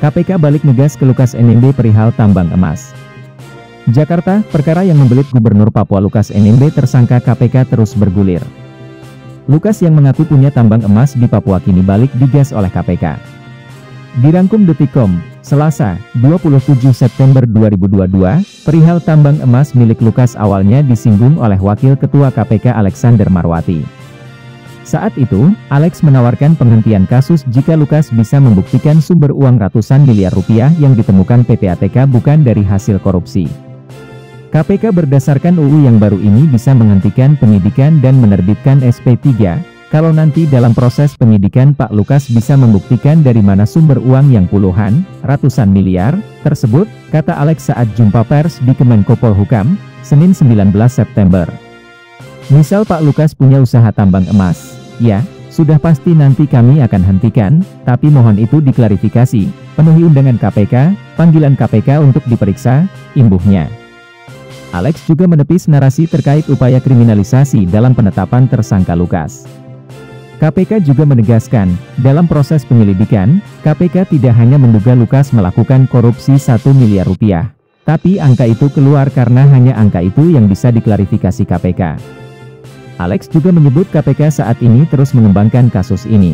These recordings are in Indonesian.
KPK balik ngegas ke Lukas NMB perihal tambang emas. Jakarta, perkara yang membelit Gubernur Papua Lukas NMB tersangka KPK terus bergulir. Lukas yang mengaku punya tambang emas di Papua kini balik digas oleh KPK. Dirangkum Detik.com, Selasa, 27 September 2022, perihal tambang emas milik Lukas awalnya disinggung oleh Wakil Ketua KPK Alexander Marwati. Saat itu, Alex menawarkan penghentian kasus jika Lukas bisa membuktikan sumber uang ratusan miliar rupiah yang ditemukan PPATK bukan dari hasil korupsi. KPK berdasarkan UU yang baru ini bisa menghentikan penyidikan dan menerbitkan SP3, kalau nanti dalam proses penyidikan Pak Lukas bisa membuktikan dari mana sumber uang yang puluhan, ratusan miliar, tersebut, kata Alex saat jumpa pers di Kemenko Polhukam, Senin 19 September. Misal Pak Lukas punya usaha tambang emas, ya, sudah pasti nanti kami akan hentikan, tapi mohon itu diklarifikasi, penuhi undangan KPK, panggilan KPK untuk diperiksa, imbuhnya. Alex juga menepis narasi terkait upaya kriminalisasi dalam penetapan tersangka Lukas. KPK juga menegaskan, dalam proses penyelidikan, KPK tidak hanya menduga Lukas melakukan korupsi 1 miliar rupiah, tapi angka itu keluar karena hanya angka itu yang bisa diklarifikasi KPK. Alex juga menyebut KPK saat ini terus mengembangkan kasus ini.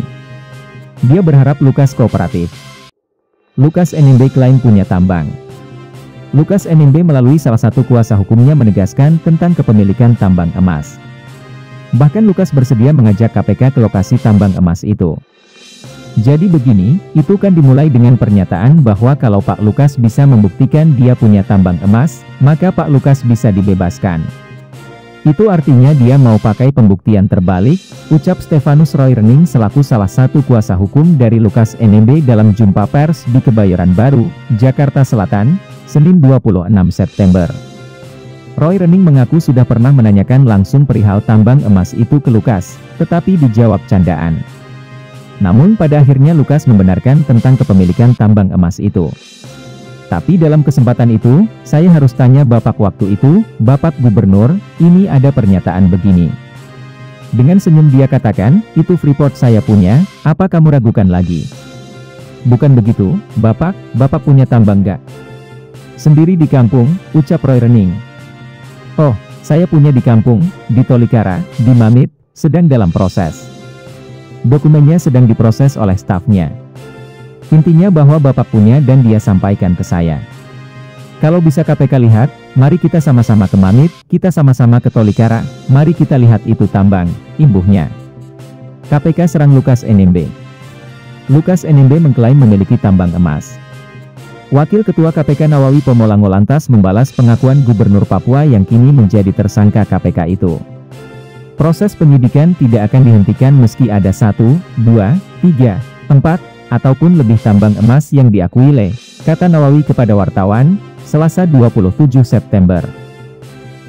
Dia berharap Lukas kooperatif. Lukas NMB klaim punya tambang. Lukas NMB melalui salah satu kuasa hukumnya menegaskan tentang kepemilikan tambang emas. Bahkan Lukas bersedia mengajak KPK ke lokasi tambang emas itu. Jadi begini, itu kan dimulai dengan pernyataan bahwa kalau Pak Lukas bisa membuktikan dia punya tambang emas, maka Pak Lukas bisa dibebaskan. Itu artinya dia mau pakai pembuktian terbalik, ucap Stefanus Roy Rening selaku salah satu kuasa hukum dari Lukas NMB dalam jumpa pers di Kebayoran Baru, Jakarta Selatan, Senin 26 September. Roy Rening mengaku sudah pernah menanyakan langsung perihal tambang emas itu ke Lukas, tetapi dijawab candaan. Namun pada akhirnya Lukas membenarkan tentang kepemilikan tambang emas itu. Tapi dalam kesempatan itu, saya harus tanya Bapak waktu itu, Bapak Gubernur, ini ada pernyataan begini. Dengan senyum dia katakan, itu Freeport saya punya, apa kamu ragukan lagi? Bukan begitu, Bapak punya tambang nggak? Sendiri di kampung, ucap Roy Rening. Oh, saya punya di kampung, di Tolikara, di Mamit, sedang dalam proses. Dokumennya sedang diproses oleh stafnya. Intinya bahwa Bapak punya dan dia sampaikan ke saya. Kalau bisa KPK lihat, mari kita sama-sama ke Mamit, kita sama-sama ke Tolikara, mari kita lihat itu tambang, imbuhnya. KPK serang Lukas NMB. Lukas NMB mengklaim memiliki tambang emas. Wakil Ketua KPK Nawawi Pomolango lantas membalas pengakuan Gubernur Papua yang kini menjadi tersangka KPK itu. Proses penyidikan tidak akan dihentikan meski ada 1, 2, 3, 4, ataupun lebih tambang emas yang diakui Le, kata Nawawi kepada wartawan, Selasa 27 September.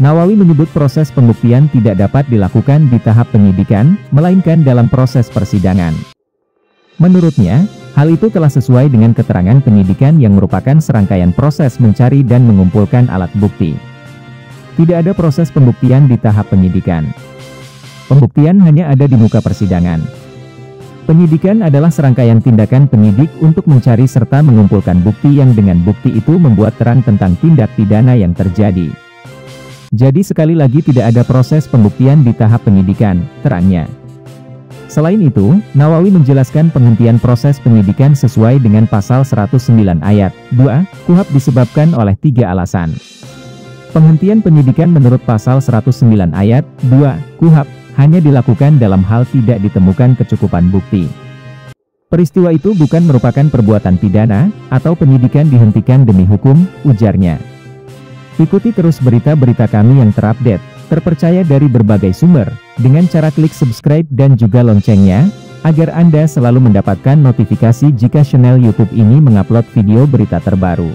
Nawawi menyebut proses pembuktian tidak dapat dilakukan di tahap penyidikan, melainkan dalam proses persidangan. Menurutnya, hal itu telah sesuai dengan keterangan penyidikan yang merupakan serangkaian proses mencari dan mengumpulkan alat bukti. Tidak ada proses pembuktian di tahap penyidikan. Pembuktian hanya ada di muka persidangan. Penyidikan adalah serangkaian tindakan penyidik untuk mencari serta mengumpulkan bukti yang dengan bukti itu membuat terang tentang tindak pidana yang terjadi. Jadi sekali lagi tidak ada proses pembuktian di tahap penyidikan, terangnya. Selain itu, Nawawi menjelaskan penghentian proses penyidikan sesuai dengan pasal 109 ayat 2 KUHP disebabkan oleh 3 alasan. Penghentian penyidikan menurut pasal 109 ayat 2 KUHP hanya dilakukan dalam hal tidak ditemukan kecukupan bukti. Peristiwa itu bukan merupakan perbuatan pidana, atau penyidikan dihentikan demi hukum, ujarnya. Ikuti terus berita-berita kami yang terupdate, terpercaya dari berbagai sumber, dengan cara klik subscribe dan juga loncengnya, agar Anda selalu mendapatkan notifikasi jika channel YouTube ini mengupload video berita terbaru.